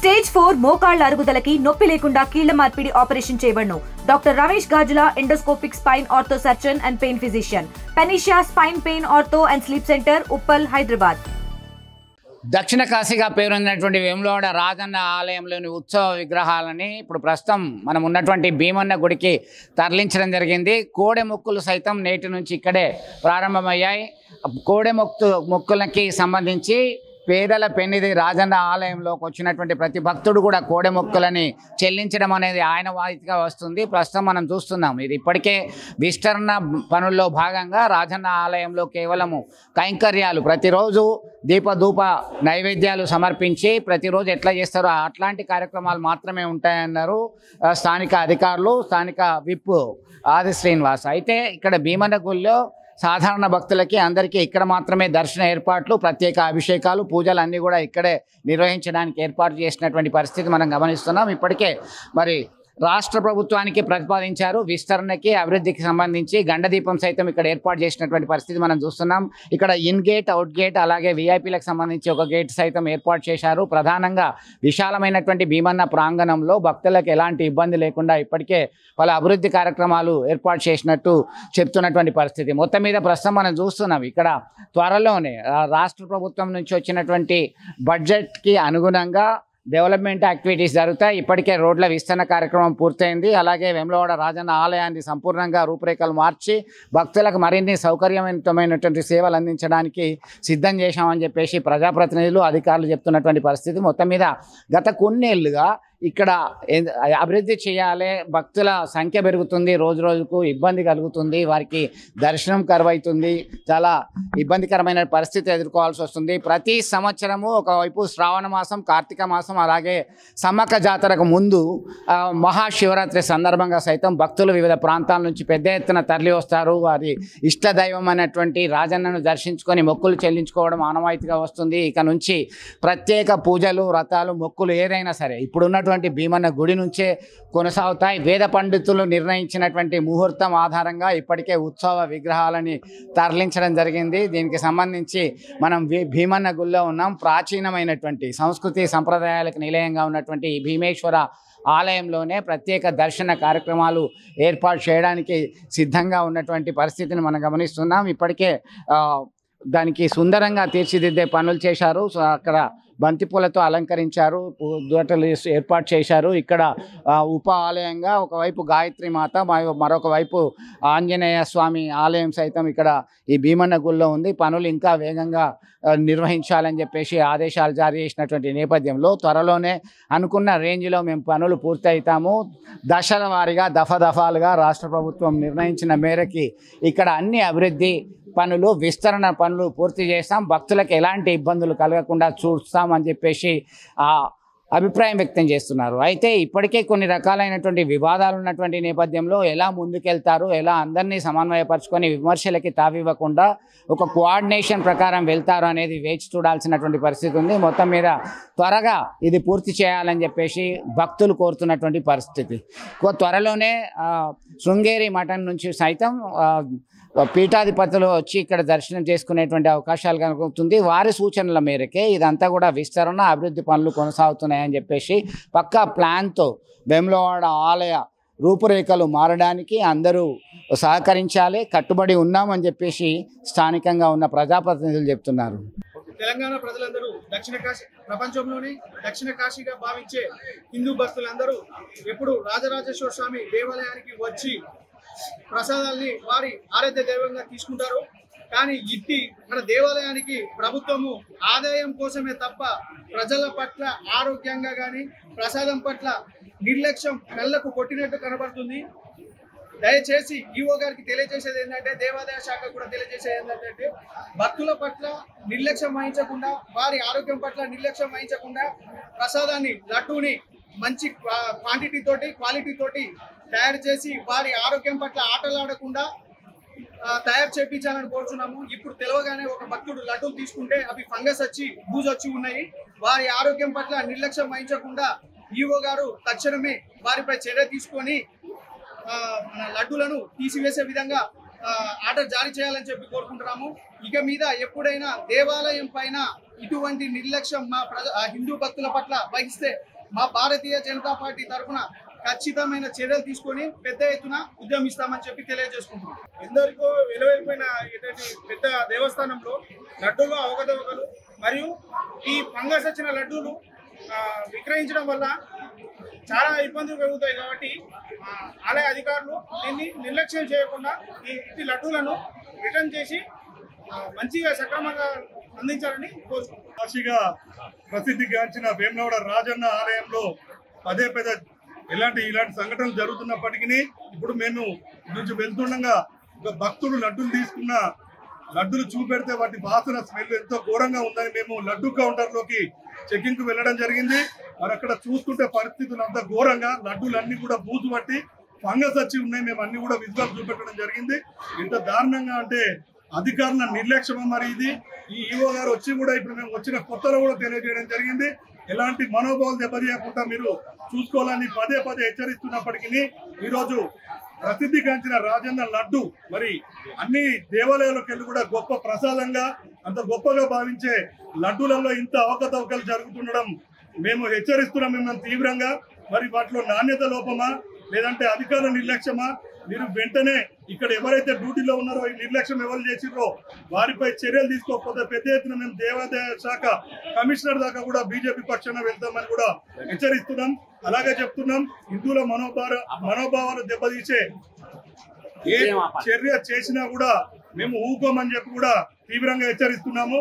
Stage 4 మోకాళ్ల అరుగుదలకి నొప్పి లేకుండా కీళ్ల మార్పిడి ఆపరేషన్ చేయబడును. Doctor Ramesh Gajula, endoscopic spine ortho surgeon and pain physician, పెనిషియా spine pain ortho and sleep centre, Uppal, Hyderabad. దక్షిణ కాశీగా పేరొందినటువంటి వేములవాడ రాజన్న ఆలయంలోని ఉత్సవ విగ్రహాలని ఇప్పుడు ప్రస్తుతం మనం ఉన్నటువంటి భీమన్న గుడికి తరలించడం జరిగింది. కోడె మొక్కులు సైతం నేటి నుంచి ఇక్కడే ప్రారంభమయ్యాయి. కోడె మొక్కులకి సంబంధించి పేదల పెన్నిది రాజన్న ఆలయంలోకి వచ్చినటువంటి ప్రతి భక్తుడు కూడా కోడె మొక్కులని చెల్లించడం అనేది ఆయన వాయితీగా వస్తుంది. ప్రస్తుతం మనం చూస్తున్నాం, ఇది ఇప్పటికే విస్తరణ పనుల్లో భాగంగా రాజన్న ఆలయంలో కేవలము కైంకర్యాలు ప్రతిరోజు దీపధూప నైవేద్యాలు సమర్పించి ప్రతిరోజు ఎట్లా చేస్తారో అట్లాంటి కార్యక్రమాలు మాత్రమే ఉంటాయన్నారు స్థానిక అధికారులు, స్థానిక విప్ ఆది శ్రీనివాస్. అయితే ఇక్కడ భీమన్న గుడిలో సాధారణ భక్తులకి అందరికీ ఇక్కడ మాత్రమే దర్శన ఏర్పాట్లు, ప్రత్యేక అభిషేకాలు, పూజలు అన్నీ కూడా ఇక్కడే నిర్వహించడానికి ఏర్పాటు చేసినటువంటి పరిస్థితి మనం గమనిస్తున్నాం. ఇప్పటికే మరి రాష్ట్ర ప్రభుత్వానికి ప్రతిపాదించారు. విస్తరణకి అభివృద్ధికి సంబంధించి గండదీపం సైతం ఇక్కడ ఏర్పాటు చేసినటువంటి పరిస్థితి మనం చూస్తున్నాం. ఇక్కడ ఇన్ గేట్, అవుట్ గేట్, అలాగే విఐపీలకు సంబంధించి ఒక గేట్ సైతం ఏర్పాటు చేశారు. ప్రధానంగా విశాలమైనటువంటి భీమన్న ప్రాంగణంలో భక్తులకు ఎలాంటి ఇబ్బంది లేకుండా ఇప్పటికే పలు అభివృద్ధి కార్యక్రమాలు ఏర్పాటు చేసినట్టు చెప్తున్నటువంటి పరిస్థితి. మొత్తం మీద ప్రస్తుతం మనం చూస్తున్నాం ఇక్కడ త్వరలోనే రాష్ట్ర ప్రభుత్వం నుంచి వచ్చినటువంటి బడ్జెట్కి అనుగుణంగా డెవలప్మెంట్ యాక్టివిటీస్ జరుగుతాయి. ఇప్పటికే రోడ్ల విస్తరణ కార్యక్రమం పూర్తయింది. అలాగే వేములవాడ రాజన్న ఆలయాన్ని సంపూర్ణంగా రూపురేఖలు మార్చి భక్తులకు మరిన్ని సౌకర్యవంతమైనటువంటి సేవలు అందించడానికి సిద్ధం చేశామని చెప్పేసి ప్రజాప్రతినిధులు, అధికారులు చెప్తున్నటువంటి పరిస్థితి. మొత్తం మీద గత కొన్నేళ్లుగా ఇక్కడ అభివృద్ధి చేయాలి, భక్తుల సంఖ్య పెరుగుతుంది, రోజు రోజుకు ఇబ్బంది కలుగుతుంది, వారికి దర్శనం కరువైతుంది, చాలా ఇబ్బందికరమైన పరిస్థితి ఎదుర్కోవాల్సి వస్తుంది. ప్రతి సంవత్సరము ఒకవైపు శ్రావణ మాసం, కార్తీక మాసం, అలాగే సమ్మక్క జాతరకు ముందు మహాశివరాత్రి సందర్భంగా సైతం భక్తులు వివిధ ప్రాంతాల నుంచి పెద్ద ఎత్తున తరలి వస్తారు. వారి ఇష్టదైవం అనేటువంటి రాజన్నను దర్శించుకొని మొక్కులు చెల్లించుకోవడం ఆనవాయితీగా వస్తుంది. ఇక నుంచి ప్రత్యేక పూజలు, వ్రతాలు, మొక్కులు ఏదైనా సరే ఇప్పుడున్నటువంటి భీమన్న గుడి నుంచే కొనసాగుతాయి. వేద పండితులు నిర్ణయించినటువంటి ముహూర్తం ఆధారంగా ఇప్పటికే ఉత్సవ విగ్రహాలని తరలించడం జరిగింది. దీనికి సంబంధించి మనం భీమన్న గుడిలో ఉన్నాం. ప్రాచీనమైనటువంటి సంస్కృతి సంప్రదాయాలకు నిలయంగా ఉన్నటువంటి ఈ భీమేశ్వర ఆలయంలోనే ప్రత్యేక దర్శన కార్యక్రమాలు ఏర్పాటు చేయడానికి సిద్ధంగా ఉన్నటువంటి పరిస్థితిని మనం గమనిస్తున్నాం. ఇప్పటికే దానికి సుందరంగా తీర్చిదిద్దే పనులు చేశారు. సో అక్కడ బంతిపూలతో అలంకరించారు, దూటలు ఏర్పాటు చేశారు. ఇక్కడ ఉప ఆలయంగా ఒకవైపు గాయత్రి మాత, మరొక వైపు ఆంజనేయ స్వామి ఆలయం సైతం ఇక్కడ ఈ భీమన్న గుడిలో ఉంది. పనులు ఇంకా వేగంగా నిర్వహించాలని చెప్పేసి ఆదేశాలు జారీ చేసినటువంటి నేపథ్యంలో త్వరలోనే అనుకున్న రేంజ్లో మేము పనులు పూర్తవుతాము. దశల వారీగా దఫాలుగా రాష్ట్ర ప్రభుత్వం నిర్ణయించిన మేరకి ఇక్కడ అన్ని అభివృద్ధి పనులు, విస్తరణ పనులు పూర్తి చేస్తాం, భక్తులకు ఎలాంటి ఇబ్బందులు కలగకుండా చూస్తామని చెప్పేసి అభిప్రాయం వ్యక్తం చేస్తున్నారు. అయితే ఇప్పటికే కొన్ని రకాలైనటువంటి వివాదాలు ఉన్నటువంటి నేపథ్యంలో ఎలా ముందుకెళ్తారు, ఎలా అందరినీ సమన్వయపరుచుకొని విమర్శలకి తావివ్వకుండా ఒక కోఆర్డినేషన్ ప్రకారం వెళ్తారు అనేది వేచి చూడాల్సినటువంటి పరిస్థితి ఉంది. మొత్తం మీద త్వరగా ఇది పూర్తి చేయాలని చెప్పేసి భక్తులు కోరుతున్నటువంటి పరిస్థితి. త్వరలోనే శృంగేరి మఠం నుంచి సైతం పీఠాధిపతులు వచ్చి ఇక్కడ దర్శనం చేసుకునేటువంటి అవకాశాలు కలుగుతుంది. వారి సూచనల మేరకే ఇదంతా కూడా విస్తరణ, అభివృద్ధి పనులు కొనసాగుతున్నాయని చెప్పేసి పక్కా ప్లాన్తో వేములవాడ ఆలయ రూపురేఖలు మారడానికి అందరూ సహకరించాలి, కట్టుబడి ఉన్నామని చెప్పేసి స్థానికంగా ఉన్న ప్రజాప్రతినిధులు చెప్తున్నారు. తెలంగాణ ప్రజలందరూ ప్రపంచంలోని దక్షిణ కాశీగా భావించే హిందూ భక్తులందరూ ఎప్పుడు రాజరాజేశ్వర స్వామి దేవాలయానికి వచ్చి ప్రసాదాల్ని వారి ఆరాధ్య దైవంగా తీసుకుంటారు. కానీ ఇట్టి మన దేవాలయానికి ప్రభుత్వము ఆదాయం కోసమే తప్ప ప్రజల పట్ల ఆరోగ్యంగా కానీ ప్రసాదం పట్ల నిర్లక్ష్యం కళ్ళకు కొట్టినట్టు కనబడుతుంది. దయచేసి ఈఓ గారికి తెలియజేసేది ఏంటంటే, దేవాదాయ శాఖ కూడా తెలియజేసేది ఏంటంటే, భక్తుల పట్ల నిర్లక్ష్యం వహించకుండా, వారి ఆరోగ్యం పట్ల నిర్లక్ష్యం వహించకుండా ప్రసాదాన్ని, లడ్డూని మంచి క్వాంటిటీ తోటి, క్వాలిటీ తోటి తయారు చేసి వారి ఆరోగ్యం పట్ల ఆటలాడకుండా తయారు చేయించాలని కోరుచున్నాము. ఇప్పుడు తెలియగానే ఒక భక్తుడు లడ్డూలు తీసుకుంటే అవి ఫంగస్ వచ్చి బూజు వచ్చి ఉన్నాయి. వారి ఆరోగ్యం పట్ల నిర్లక్ష్యం వహించకుండా ఈఓ గారు తక్షణమే వారిపై చర్య తీసుకొని లడ్డూలను తీసివేసే విధంగా ఆర్డర్ జారీ చేయాలని చెప్పి కోరుకుంటున్నాము. ఇక మీద ఎప్పుడైనా దేవాలయం పైన ఇటువంటి నిర్లక్ష్యం మా హిందూ భక్తుల పట్ల వహిస్తే మా భారతీయ జనతా పార్టీ తరఫున ఖచ్చితమైన చర్యలు తీసుకొని పెద్ద ఎత్తున ఉద్యమిస్తామని చెప్పి తెలియజేసుకుంటున్నాం. ఎందరికో వెలువైపోయిన పెద్ద దేవస్థానంలో లడ్డూలు అవకతవకలు మరియు ఈ ఫంగస్ వచ్చిన లడ్డూలు విక్రయించడం వల్ల చాలా ఇబ్బందులు కలుగుతాయి. కాబట్టి ఆలయ అధికారులు దీన్ని నిర్లక్ష్యం చేయకుండా ఈ లడ్డూలను రిటర్న్ చేసి మంచిగా సక్రమంగా అందించాలని కోరుకుంటున్నాం. కాశీగా ప్రసిద్ధిగాంచిన వేములవాడ రాజన్న ఆలయంలో పదే ఇలాంటి సంఘటనలు జరుగుతున్నప్పటికీ ఇప్పుడు మేము నుంచి వెళ్తుండగా ఒక భక్తుడు లడ్డూలు తీసుకున్న లడ్డూలు చూపెడితే వాటి వాసన స్మెల్ ఎంతో ఘోరంగా ఉందని మేము లడ్డూ కౌంటర్లోకి చెకింగ్ కు వెళ్ళడం జరిగింది. మరి అక్కడ చూసుకుంటే పరిస్థితులు అంతా ఘోరంగా, లడ్డూలు అన్ని కూడా బూజు పట్టి ఫంగస్ వచ్చి ఉన్నాయి. మేము అన్ని కూడా విజువల్ చూపెట్టడం జరిగింది. ఇంత దారుణంగా అంటే అధికారుల నిర్లక్ష్యం. మరి ఇది ఈ ఈవో గారు వచ్చి కూడా ఇప్పుడు మేము వచ్చిన కొత్తలో కూడా తెలియజేయడం జరిగింది. ఎలాంటి మనోభావాలు దెబ్బతీయకుండా మీరు చూసుకోవాలని పదే హెచ్చరిస్తున్నప్పటికీ ఈరోజు ప్రసిద్ధిగాంచిన రాజన్న లడ్డు మరి అన్ని దేవాలయాలకు వెళ్ళి కూడా గొప్ప ప్రసాదంగా అంత గొప్పగా భావించే లడ్డూలలో ఇంత అవకతవకలు జరుగుతుండడం మేము హెచ్చరిస్తున్నాం మిమ్మల్ని తీవ్రంగా. మరి వాటిలో నాణ్యత లోపమా లేదంటే అధికారుల నిర్లక్ష్యమా? మీరు వెంటనే ఇక్కడ ఎవరైతే డ్యూటీలో ఉన్నారో ఈ నిర్లక్ష్యం ఎవరు చేసిరో వారిపై చర్యలు తీసుకోకపోతే పెద్ద ఎత్తున మేము దేవాదాయ శాఖ కమిషనర్ దాకా కూడా బీజేపీ పక్షాన వెళ్తామని కూడా హెచ్చరిస్తున్నాం. అలాగే చెప్తున్నాం, హిందువుల మనోభావాలు దెబ్బతీసే ఏ చర్య చేసినా కూడా మేము ఊకోమని చెప్పి కూడా తీవ్రంగా హెచ్చరిస్తున్నాము.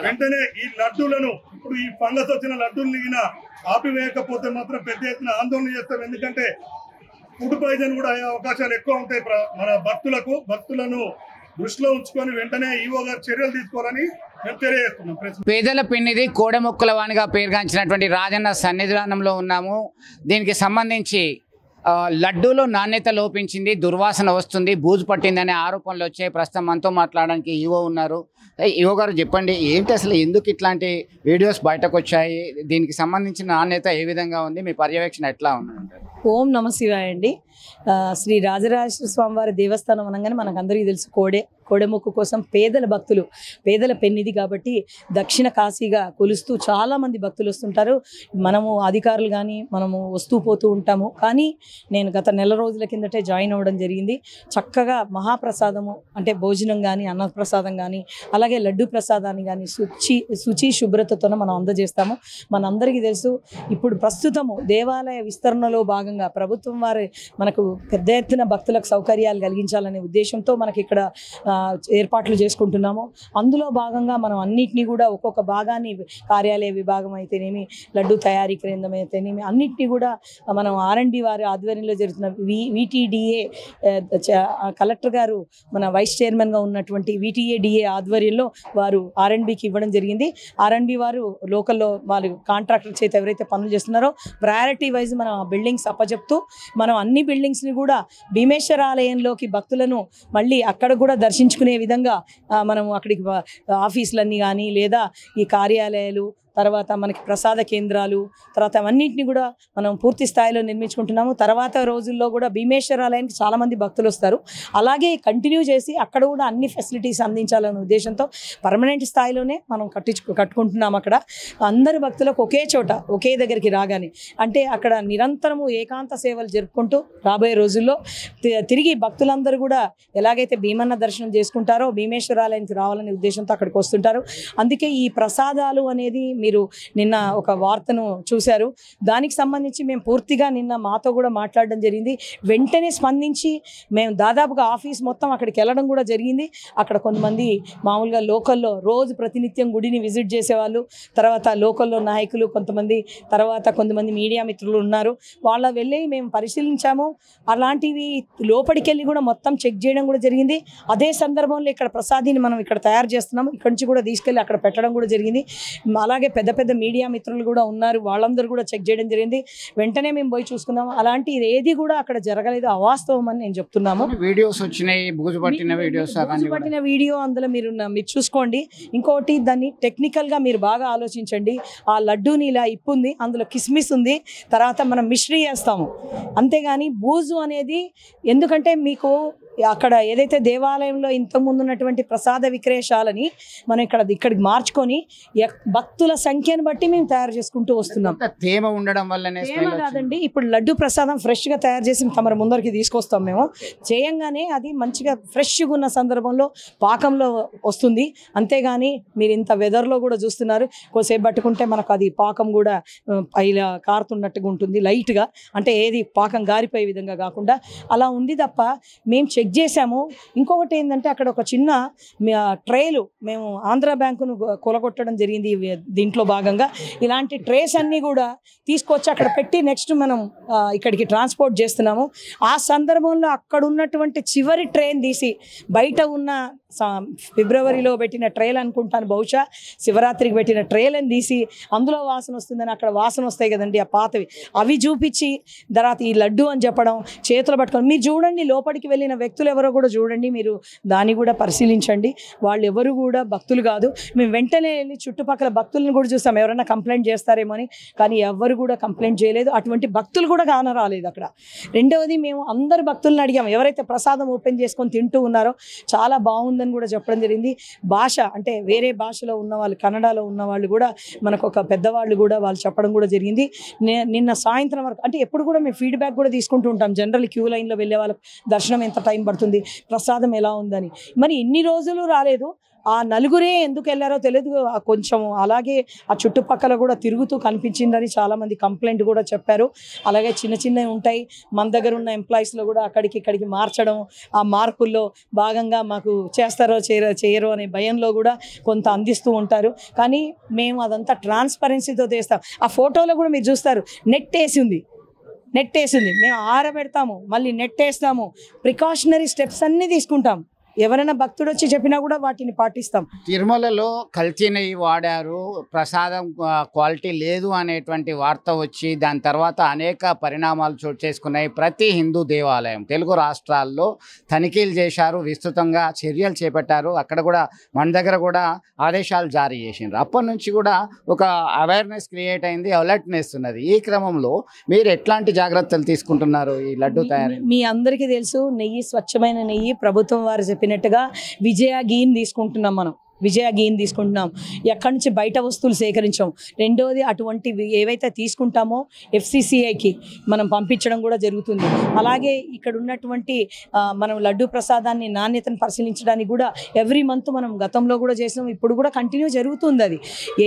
వెంటనే ఈ లడ్డూలను ఇప్పుడు ఈ ఫంగస్ వచ్చిన లడ్డూలను ఆపివేయకపోతే మాత్రం పెద్ద ఎత్తున ఆందోళన చేస్తాం. ఎందుకంటే ఫుడ్ పాయిజన్ కూడా అయ్యే అవకాశాలు ఎక్కువ ఉంటాయి. మన భక్తులను దృష్టిలో ఉంచుకొని వెంటనే ఈవో గారు చర్యలు తీసుకోవాలని మేము తెలియజేస్తున్నాం. పేదల పెన్నిది కోడెముక్కల వానిగా పేరుగాంచినటువంటి రాజన్న సన్నిధానంలో ఉన్నాము. దీనికి సంబంధించి లడ్డూలో నాణ్యత లోపించింది, దుర్వాసన వస్తుంది, బూజు పట్టిందనే ఆరోపణలు వచ్చాయి. ప్రస్తుతం మనతో మాట్లాడడానికి ఈవో ఉన్నారు. ఈవో గారు చెప్పండి, ఏంటి అసలు ఎందుకు ఇట్లాంటి వీడియోస్ బయటకు వచ్చాయి? దీనికి సంబంధించిన నాణ్యత ఏ విధంగా ఉంది? మీ పర్యవేక్షణ ఎట్లా ఉంది? ఓం నమ శివాయ అండి. శ్రీ రాజరాజేశ్వర స్వామివారి దేవస్థానం అనగానే మనకు అందరికీ తెలుసు కోడెముక్కు కోసం పేదల భక్తులు, పేదల పెన్నిది కాబట్టి దక్షిణ కాశీగా కొలుస్తూ చాలామంది భక్తులు వస్తుంటారు. మనము అధికారులు కానీ మనము వస్తూ పోతూ ఉంటాము. కానీ నేను గత నెల రోజుల కిందటే జాయిన్ అవ్వడం జరిగింది. చక్కగా మహాప్రసాదము అంటే భోజనం కానీ అన్నప్రసాదం కానీ అలాగే లడ్డు ప్రసాదాన్ని కానీ శుచి శుభ్రతతో మనం అందజేస్తాము. మనందరికీ తెలుసు, ఇప్పుడు ప్రస్తుతము దేవాలయ విస్తరణలో భాగంగా ప్రభుత్వం వారి మనకు పెద్ద ఎత్తున భక్తులకు సౌకర్యాలు కలిగించాలనే ఉద్దేశంతో మనకి ఇక్కడ ఏర్పాట్లు చేసుకుంటున్నాము. అందులో భాగంగా మనం అన్నిటినీ కూడా ఒక్కొక్క భాగాన్ని కార్యాలయ విభాగం అయితేనేమి, లడ్డు తయారీ కేంద్రం అయితేనేమి అన్నిటినీ కూడా మనం R&D వారి ఆధ్వర్యంలో జరుగుతున్న VTDA కలెక్టర్ గారు మన వైస్ చైర్మన్గా ఉన్నటువంటి VTDA ఆధ్వర్యంలో వారు R&Bకి ఇవ్వడం జరిగింది. R&B వారు లోకల్లో వాళ్ళు కాంట్రాక్టర్ చేత ఎవరైతే పనులు చేస్తున్నారో ప్రయారిటీ వైజ్ మనం బిల్డింగ్స్ అప్పచెప్తూ మనం అన్ని బిల్డింగ్స్ని కూడా భీమేశ్వర ఆలయంలోకి భక్తులను మళ్ళీ అక్కడ కూడా దర్శించుకునే విధంగా మనం అక్కడికి ఆఫీసులన్నీ కానీ లేదా ఈ కార్యాలయాలు తర్వాత మనకి ప్రసాద కేంద్రాలు తర్వాత అవన్నింటినీ కూడా మనం పూర్తి స్థాయిలో నిర్మించుకుంటున్నాము. తర్వాత రోజుల్లో కూడా భీమేశ్వర ఆలయానికి చాలామంది భక్తులు వస్తారు. అలాగే కంటిన్యూ చేసి అక్కడ కూడా అన్ని ఫెసిలిటీస్ అందించాలనే ఉద్దేశంతో పర్మనెంట్ స్థాయిలోనే మనం కట్టుకుంటున్నాం. అక్కడ అందరు భక్తులకు ఒకే చోట ఒకే దగ్గరికి రాగానే అంటే అక్కడ నిరంతరము ఏకాంత సేవలు జరుపుకుంటూ రాబోయే రోజుల్లో తిరిగి భక్తులందరూ కూడా ఎలాగైతే భీమన్న దర్శనం చేసుకుంటారో భీమేశ్వర ఆలయానికి రావాలనే ఉద్దేశంతో అక్కడికి వస్తుంటారు. అందుకే ఈ ప్రసాదాలు అనేది మీరు నిన్న ఒక వార్తను చూశారు. దానికి సంబంధించి మేము పూర్తిగా నిన్న మాతో కూడా మాట్లాడడం జరిగింది. వెంటనే స్పందించి మేము దాదాపుగా ఆఫీస్ మొత్తం అక్కడికి వెళ్ళడం కూడా జరిగింది. అక్కడ కొంతమంది మామూలుగా లోకల్లో రోజు ప్రతినిత్యం గుడిని విజిట్ చేసేవాళ్ళు, తర్వాత లోకల్లో నాయకులు కొంతమంది మీడియా మిత్రులు ఉన్నారు. వాళ్ళ వెళ్ళి మేము పరిశీలించాము. అలాంటివి లోపలికి వెళ్ళి కూడా మొత్తం చెక్ చేయడం కూడా జరిగింది. అదే సందర్భంలో ఇక్కడ ప్రసాదిని మనం ఇక్కడ తయారు చేస్తున్నాము, ఇక్కడ నుంచి కూడా తీసుకెళ్ళి అక్కడ పెట్టడం కూడా జరిగింది. అలాగే పెద్ద పెద్ద మీడియా మిత్రులు కూడా ఉన్నారు, వాళ్ళందరూ కూడా చెక్ చేయడం జరిగింది. వెంటనే మేము పోయి చూసుకున్నాము. అలాంటి ఏది కూడా అక్కడ జరగలేదు, అవాస్తవం అని నేను చెప్తున్నాము. వీడియోస్ వచ్చినాయి, బూజు పట్టిన వీడియో అందులో మీరు చూసుకోండి. ఇంకోటి దాన్ని టెక్నికల్గా మీరు బాగా ఆలోచించండి. ఆ లడ్డూని ఇలా ఇప్పుంది, అందులో కిస్మిస్ ఉంది, తర్వాత మనం మిశ్రీ చేస్తాము. అంతేగాని బూజు అనేది ఎందుకంటే మీకు అక్కడ ఏదైతే దేవాలయంలో ఇంతకుముందు ఉన్నటువంటి ప్రసాద విక్రయశాలని మనం ఇక్కడికి మార్చుకొని భక్తుల సంఖ్యను బట్టి మేము తయారు చేసుకుంటూ వస్తున్నాం. తేమ ఉండడం వల్లనే తేమ కాదండి, ఇప్పుడు లడ్డు ప్రసాదం ఫ్రెష్గా తయారు చేసి తమ ముందరికి తీసుకొస్తాం. మేము చేయంగానే అది మంచిగా ఫ్రెష్గా ఉన్న సందర్భంలో పాకంలో వస్తుంది. అంతేగాని మీరు ఇంత వెదర్లో కూడా చూస్తున్నారు, కొద్దిసేపు పట్టుకుంటే మనకు అది పాకం కూడా ఇలా కారుతున్నట్టుగా ఉంటుంది లైట్గా, అంటే ఏది పాకం గారిపోయే విధంగా కాకుండా అలా ఉంది తప్ప. మేము చెక్ చేసాము. ఇంకొకటి ఏంటంటే అక్కడ ఒక చిన్న ట్రేలు మేము ఆంధ్ర బ్యాంకును కొలగొట్టడం జరిగింది. దీంట్లో భాగంగా ఇలాంటి ట్రేస్ అన్నీ కూడా తీసుకొచ్చి అక్కడ పెట్టి నెక్స్ట్ మనం ఇక్కడికి ట్రాన్స్పోర్ట్ చేస్తున్నాము. ఆ సందర్భంలో అక్కడ ఉన్నటువంటి చివరి ట్రైన్ తీసి బయట ఉన్న ఫిబ్రవరిలో పెట్టిన ట్రైల్ అనుకుంటాను, బహుశా శివరాత్రికి పెట్టిన ట్రైలను తీసి అందులో వాసన వస్తుందని, అక్కడ వాసన వస్తాయి కదండి ఆ పాతవి, అవి చూపించి తర్వాత ఈ లడ్డు అని చెప్పడం, చేతులు పట్టుకొని మీరు చూడండి. లోపలికి వెళ్ళిన వ్యక్తులు ఎవరో కూడా చూడండి, మీరు దాన్ని కూడా పరిశీలించండి. వాళ్ళు ఎవరు కూడా భక్తులు కాదు. మేము వెంటనే వెళ్ళి చుట్టుపక్కల భక్తులను కూడా చూస్తాం, ఎవరైనా కంప్లైంట్ చేస్తారేమో అని, కానీ ఎవరు కూడా కంప్లైంట్ చేయలేదు. అటువంటి భక్తులు కూడా కానరాలేదు అక్కడ. రెండవది, మేము అందరు భక్తులను అడిగాము, ఎవరైతే ప్రసాదం ఓపెన్ చేసుకొని తింటూ ఉన్నారో చాలా బాగుందని కూడా చెప్పడం జరిగింది. భాష అంటే వేరే భాషలో ఉన్న వాళ్ళు, కన్నడలో ఉన్న వాళ్ళు కూడా మనకు ఒక పెద్దవాళ్ళు కూడా వాళ్ళు చెప్పడం కూడా జరిగింది. నిన్న సాయంత్రం వరకు, అంటే ఎప్పుడు కూడా మేము ఫీడ్బ్యాక్ కూడా తీసుకుంటూ ఉంటాం. జనరల్ క్యూ లైన్లో వెళ్ళే వాళ్ళకి దర్శనం ఎంత టైం పడుతుంది, ప్రసాదం ఎలా ఉందని. మరి ఇన్ని రోజులు రాలేదు. ఆ నలుగురే ఎందుకు వెళ్ళారో తెలియదు. కొంచెం అలాగే ఆ చుట్టుపక్కల కూడా తిరుగుతూ కనిపించిందని చాలామంది కంప్లైంట్ కూడా చెప్పారు. అలాగే చిన్న చిన్నవి ఉంటాయి, మన దగ్గర ఉన్న ఎంప్లాయీస్లో కూడా ఇక్కడికి మార్చడం, ఆ మార్పుల్లో భాగంగా మాకు చేస్తారో చేయరో అనే భయంలో కూడా కొంత అందిస్తూ ఉంటారు. కానీ మేము అదంతా ట్రాన్స్పరెన్సీతో చేస్తాం. ఆ ఫోటోలో కూడా మీరు చూస్తారు, నెట్ వేసింది. మేము ఆరబెడతాము, మళ్ళీ నెట్ వేస్తాము, ప్రికాషనరీ స్టెప్స్ అన్నీ తీసుకుంటాం. ఎవరైనా భక్తుడు వచ్చి చెప్పినా కూడా వాటిని పాటిస్తాం. తిరుమలలో కల్తీ నెయ్యి వాడారు, ప్రసాదం క్వాలిటీ లేదు అనేటువంటి వార్త వచ్చి దాని తర్వాత అనేక పరిణామాలు చోటు చేసుకున్నాయి. ప్రతి హిందూ దేవాలయం తెలుగు రాష్ట్రాల్లో తనిఖీలు చేశారు, విస్తృతంగా చర్యలు చేపట్టారు. అక్కడ కూడా మన దగ్గర కూడా ఆదేశాలు జారీ చేసిండ్రు. అప్పటి నుంచి కూడా ఒక అవేర్నెస్ క్రియేట్ అయింది, అలర్ట్నెస్ ఉన్నది. ఈ క్రమంలో మీరు ఎట్లాంటి జాగ్రత్తలు తీసుకుంటున్నారు ఈ లడ్డు తయారీ? మీ అందరికీ తెలుసు, నెయ్యి స్వచ్ఛమైన నెయ్యి ప్రభుత్వం వారు చెప్పినట్టుగా విజయ గీని తీసుకుంటున్నాం. మనం విజయ గీని తీసుకుంటున్నాం, ఎక్కడి నుంచి బయట వస్తువులు సేకరించాం. రెండోది, అటువంటివి ఏవైతే తీసుకుంటామో FCCIకి మనం పంపించడం కూడా జరుగుతుంది. అలాగే ఇక్కడ ఉన్నటువంటి మనం లడ్డు ప్రసాదాన్ని నాణ్యతను పరిశీలించడానికి కూడా ఎవ్రీ మంత్ మనం గతంలో కూడా చేసినాం, ఇప్పుడు కూడా కంటిన్యూ జరుగుతుంది. అది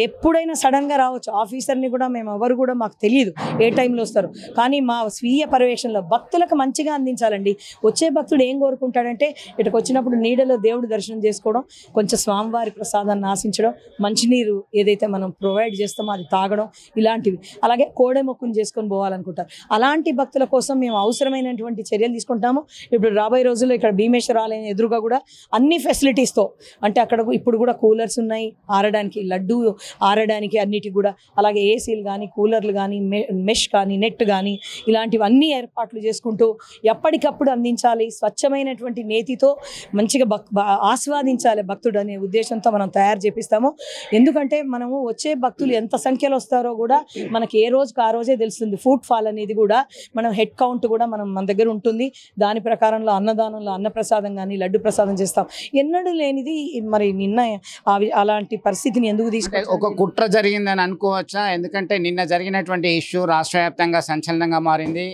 ఎప్పుడైనా సడన్గా రావచ్చు. ఆఫీసర్ని కూడా మేము ఎవరు కూడా మాకు తెలియదు ఏ టైంలో వస్తారు. కానీ మా స్వీయ పర్యవేక్షణలో భక్తులకు మంచిగా అందించాలండి. వచ్చే భక్తుడు ఏం కోరుకుంటాడంటే ఇక్కడికి వచ్చినప్పుడు నీడలో దేవుడు దర్శనం చేసుకోవడం, కొంచెం స్వామివారి ప్రసాదాన్ని ఆశించడం, మంచినీరు ఏదైతే మనం ప్రొవైడ్ చేస్తామో అది తాగడం, ఇలాంటివి. అలాగే కోడె మొక్కును చేసుకొని పోవాలనుకుంటారు. అలాంటి భక్తుల కోసం మేము అవసరమైనటువంటి చర్యలు తీసుకుంటాము. ఇప్పుడు రాబోయే రోజుల్లో ఇక్కడ భీమేశ్వర ఆలయం ఎదురుగా కూడా అన్ని ఫెసిలిటీస్తో, అంటే అక్కడ ఇప్పుడు కూడా కూలర్స్ ఉన్నాయి ఆరడానికి, లడ్డు ఆరడానికి అన్నిటికి కూడా. అలాగే ఏసీలు కానీ, కూలర్లు కానీ, మెష్ కానీ, నెట్ కానీ, ఇలాంటివి అన్ని ఏర్పాట్లు చేసుకుంటూ ఎప్పటికప్పుడు అందించాలి. స్వచ్ఛమైనటువంటి నేతితో మంచిగా ఆస్వాదించాలి భక్తుడు అనే ఉద్దేశంతో మనం తయారు చేపిస్తాము. ఎందుకంటే మనము వచ్చే భక్తులు ఎంత సంఖ్యలో వస్తారో కూడా మనకి ఏ రోజుకి ఆ రోజే తెలుస్తుంది. ఫుడ్ ఫాల్ అనేది కూడా మనం హెడ్ కౌంట్ కూడా మన దగ్గర ఉంటుంది. దాని ప్రకారంలో అన్నదానంలో అన్నప్రసాదం కానీ లడ్డు ప్రసాదం చేస్తాం. ఎన్నడూ లేనిది మరి నిన్న అలాంటి పరిస్థితిని ఎందుకు తీసుకు ఒక కుట్ర జరిగిందని అనుకోవచ్చా? ఎందుకంటే నిన్న జరిగినటువంటి ఇష్యూ రాష్ట్ర వ్యాప్తంగా సంచలనంగా మారింది.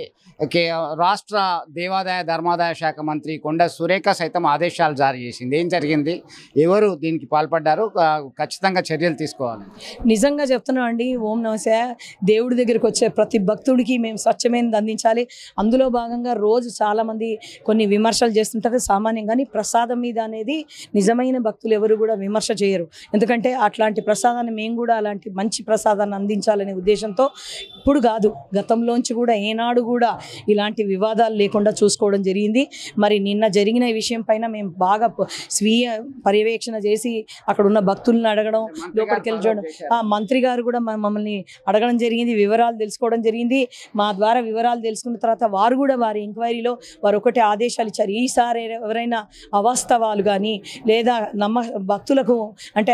రాష్ట్ర దేవాదాయ ధర్మాదాయ శాఖ మంత్రి కొండ సురేఖ సైతం ఆదేశాలు జారీ చేసింది. ఏం జరిగింది, ఎవరు దీనికి పాల్పడ్డారు, ఖచ్చితంగా చర్యలు తీసుకోవాలి. నిజంగా చెప్తున్నాం అండి, ఓం నమస్తే. దేవుడి దగ్గరికి వచ్చే ప్రతి భక్తుడికి మేము స్వచ్ఛమైనది అందించాలి. అందులో భాగంగా రోజు చాలామంది కొన్ని విమర్శలు చేస్తుంటారు సామాన్యం, కానీ ప్రసాదం మీద అనేది నిజమైన భక్తులు ఎవరు కూడా విమర్శ చేయరు. ఎందుకంటే అట్లాంటి ప్రసాదాన్ని మేము కూడా అలాంటి మంచి ప్రసాదాన్ని అందించాలనే ఉద్దేశంతో ఇప్పుడు కాదు గతంలోంచి కూడా ఏనాడు కూడా ఇలాంటి వివాదాలు లేకుండా చూసుకోవడం జరిగింది. మరి నిన్న జరిగిన ఈ విషయం పైన మేము బాగా స్వీయ పర్యవేక్షణ చేసి అక్కడ ఉన్న భక్తులను అడగడం, లోపలికి వెళ్ళి చూడడం. మంత్రి గారు కూడా మమ్మల్ని అడగడం జరిగింది, వివరాలు తెలుసుకోవడం జరిగింది. మా ద్వారా వివరాలు తెలుసుకున్న తర్వాత వారు కూడా వారి ఎంక్వైరీలో వారు ఒకటే ఆదేశాలు ఇచ్చారు. ఈసారి ఎవరైనా అవాస్తవాలు కానీ లేదా భక్తులకు అంటే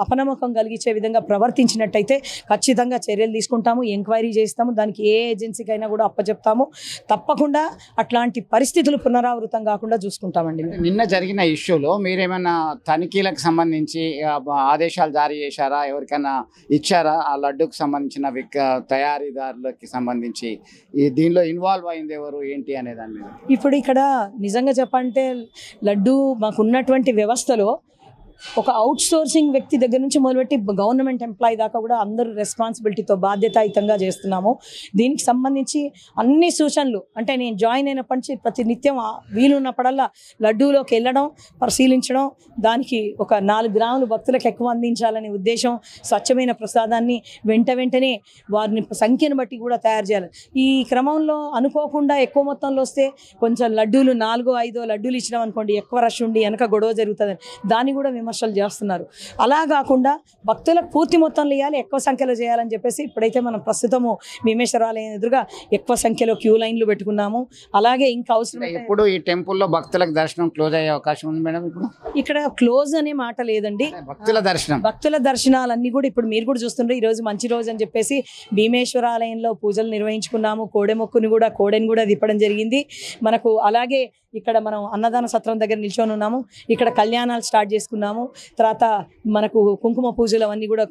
అపనమ్మకం కలిగించే విధంగా ప్రవర్తించినట్టయితే ఖచ్చితంగా చర్యలు తీసుకుంటాము, ఎంక్వైరీ చేస్తాము, దానికి ఏ ఏజెన్సీకైనా కూడా అప్పచెప్తాము. తప్పకుండా అట్లాంటి పరిస్థితులు పునరావృతం కాకుండా చూసుకుంటామండి. నిన్న జరిగిన ఇష్యూలో మీరేమైనా తనిఖీలకు సంబంధించి ఆదేశాలు జారీ చేశారా, ఎవరికైనా ఇచ్చారా? ఆ లడ్డూకి సంబంధించిన తయారీదారులకి సంబంధించి దీనిలో ఇన్వాల్వ్ అయింది ఎవరు ఏంటి అనే దాని మీద ఇప్పుడు ఇక్కడ నిజంగా చెప్పంటే లడ్డూ మాకున్నటువంటి వ్యవస్థలో ఒక అవుట్ సోర్సింగ్ వ్యక్తి దగ్గర నుంచి మొదలుపెట్టి గవర్నమెంట్ ఎంప్లాయీ దాకా కూడా అందరూ రెస్పాన్సిబిలిటీతో బాధ్యతాయుతంగా చేస్తున్నాము. దీనికి సంబంధించి అన్ని సూచనలు అంటే నేను జాయిన్ అయినప్పటి నుంచి ప్రతి నిత్యం వీలున్నప్పుడల్లా లడ్డూలోకి వెళ్ళడం, పరిశీలించడం, దానికి ఒక 4 గ్రాములు భక్తులకు ఎక్కువ అందించాలనే ఉద్దేశం, స్వచ్ఛమైన ప్రసాదాన్ని వెంటనే వారిని సంఖ్యను బట్టి కూడా తయారు చేయాలి. ఈ క్రమంలో అనుకోకుండా ఎక్కువ మొత్తంలో వస్తే కొంచెం లడ్డూలు 4-5 లడ్డూలు ఇచ్చినాం అనుకోండి, ఎక్కువ రష్ ఉండి వెనక గొడవ జరుగుతుంది, దాన్ని కూడా విమర్శలు చేస్తున్నారు. అలా కాకుండా భక్తులకు పూర్తి మొత్తంలో ఇవ్వాలి, ఎక్కువ సంఖ్యలో చేయాలని చెప్పేసి ఇప్పుడైతే మనం ప్రస్తుతము భీమేశ్వరాలయం ఎదురుగా ఎక్కువ సంఖ్యలో క్యూ లైన్లు పెట్టుకున్నాము. అలాగే ఇంకా అవసరం ఇప్పుడు ఈ టెంపుల్లో భక్తులకు దర్శనం క్లోజ్ అయ్యే అవకాశం ఉంది మేడం? ఇప్పుడు ఇక్కడ క్లోజ్ అనే మాట లేదండి, భక్తుల దర్శనాలన్నీ కూడా ఇప్పుడు మీరు కూడా చూస్తుంటే ఈ రోజు మంచి రోజు అని చెప్పేసి భీమేశ్వరాలయంలో పూజలు నిర్వహించుకున్నాము. కోడెని కూడా తిప్పడం జరిగింది మనకు. అలాగే ఇక్కడ మనం అన్నదాన సత్రం దగ్గర నిల్చొని ఉన్నాము. ఇక్కడ కళ్యాణాలు స్టార్ట్ చేసుకున్నాము. తర్వాత మనకు కుంకుమ పూజలు అవన్నీ కూడా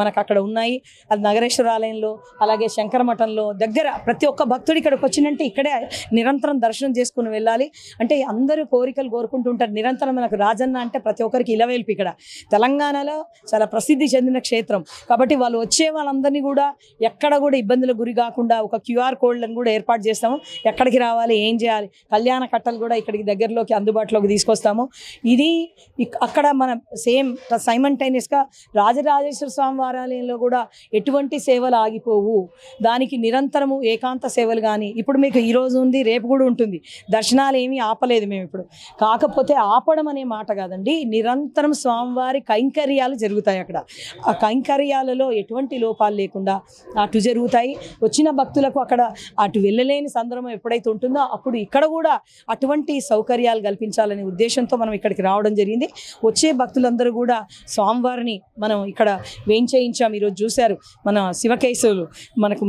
మనకు అక్కడ ఉన్నాయి. అది నగరేశ్వరాలయంలో అలాగే శంకర మఠంలో దగ్గర ప్రతి ఒక్క భక్తుడు ఇక్కడికి వచ్చిందంటే ఇక్కడే నిరంతరం దర్శనం చేసుకుని వెళ్ళాలి. అంటే అందరూ కోరికలు కోరుకుంటుంటారు నిరంతరం. మనకు రాజన్న అంటే ప్రతి ఒక్కరికి ఇలవేల్పు. ఇక్కడ తెలంగాణలో చాలా ప్రసిద్ధి చెందిన క్షేత్రం కాబట్టి వాళ్ళు వచ్చే వాళ్ళందరినీ కూడా ఎక్కడ కూడా ఇబ్బందులకు గురి కాకుండా ఒక QR కోడ్లను కూడా ఏర్పాటు చేస్తాము. ఎక్కడికి రావాలి, ఏం చేయాలి, కళ్యాణ కట్టలు కూడా ఇక్కడికి దగ్గరలోకి అందుబాటులోకి తీసుకొస్తాము. ఇది అక్కడ మన సేమ్ సైమల్టేనియస్గా రాజరాజేశ్వర స్వామి వారాలయంలో కూడా ఎటువంటి సేవలు ఆగిపోవు. దానికి నిరంతరము ఏకాంత సేవలు కానీ ఇప్పుడు మీకు ఈరోజు ఉంది, రేపు కూడా ఉంటుంది. దర్శనాలు ఏమీ ఆపలేదు మేము ఇప్పుడు. కాకపోతే ఆపడం అనే మాట కాదండి, నిరంతరం స్వామివారి కైంకర్యాలు జరుగుతాయి అక్కడ. ఆ కైంకర్యాలలో ఎటువంటి లోపాలు లేకుండా అటు జరుగుతాయి. వచ్చిన భక్తులకు అక్కడ అటు వెళ్ళలేని సందర్భం ఎప్పుడైతే ఉంటుందో అప్పుడు ఇక్కడ కూడా అటువంటి సౌకర్యాలు కల్పించాలనే ఉద్దేశంతో మనం ఇక్కడికి రావడం జరిగింది. వచ్చే భక్తులందరూ కూడా స్వామివారిని మనం ఇక్కడ వేయించేయించాం. ఈరోజు చూశారు మన శివకేశవులు